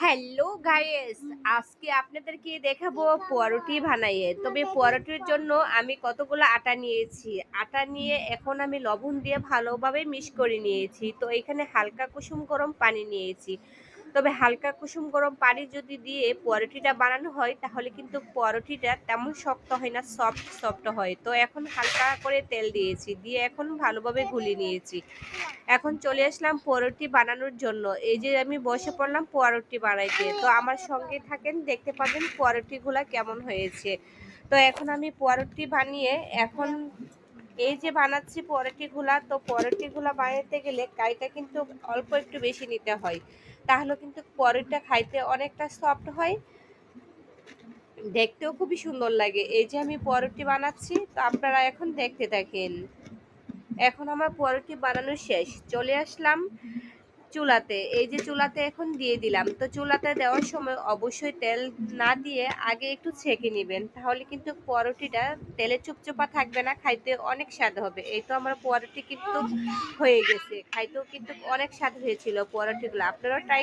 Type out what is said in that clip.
Hello guys, আজকে আপনাদেরকে দেখাবো পাউরুটি বানাইয়ে। তবে পাউরুটির জন্য আমি কতগুলো আটা নিয়েছি। আটা নিয়ে এখন আমি লবণ দিয়ে ভালোভাবে মিক্স করে নিয়েছি। তো এখানে হালকা কুসুম গরম পানি নিয়েছি। তবে হালকা কুসুম গরম পানি যদি দিয়ে পাউরুটিটা বানানো হয় তাহলে কিন্তু পাউরুটিটা তেমন শক্ত হয় না, সফট সফট হয়। তো এখন হালকা করে তেল দিয়েছি, দিয়ে এখন ভালোভাবে গুলিয়ে নিয়েছি। এখন চলে আসলাম পাউরুটি বানানোর জন্য। এই যে আমি বসে পড়লাম পাউরুটি বানাইতে। তো আমার সঙ্গে থাকেন, দেখতে পাবেন পাউরুটিগুলা কেমন হয়েছে। তো এখন আমি পাউরুটি বানিয়ে এখন এই যে বানাচ্ছি পাউরুটিগুলা। তো পাউরুটিগুলা বানাতে গেলে কাইটা কিন্তু অল্প একটু বেশি নিতে হয়, তাহলে কিন্তু পাউরুটিটা খাইতে অনেকটা সফট হয়, দেখতেও খুবই সুন্দর লাগে। এই যে আমি পাউরুটি বানাচ্ছি, তো আপনারা এখন দেখতে থাকেন। এখন আমার পাউরুটি বানানো শেষ, চলে আসলাম চুলাতে। এই যে চুলাতে এখন দিয়ে দিলাম। তো চুলাতে দেওয়ার সময় অবশ্যই তেল না দিয়ে আগে একটু ছেঁকে নেবেন, তাহলে কিন্তু পাউরুটিটা তেলে চুপচুপা থাকবে না, খাইতে অনেক স্বাদ হবে। এই তো আমার পাউরুটি কিন্তু হয়ে গেছে, খাইতেও কিন্তু অনেক স্বাদ হয়েছিল পাউরুটিগুলো। আপনারাও ট্রাই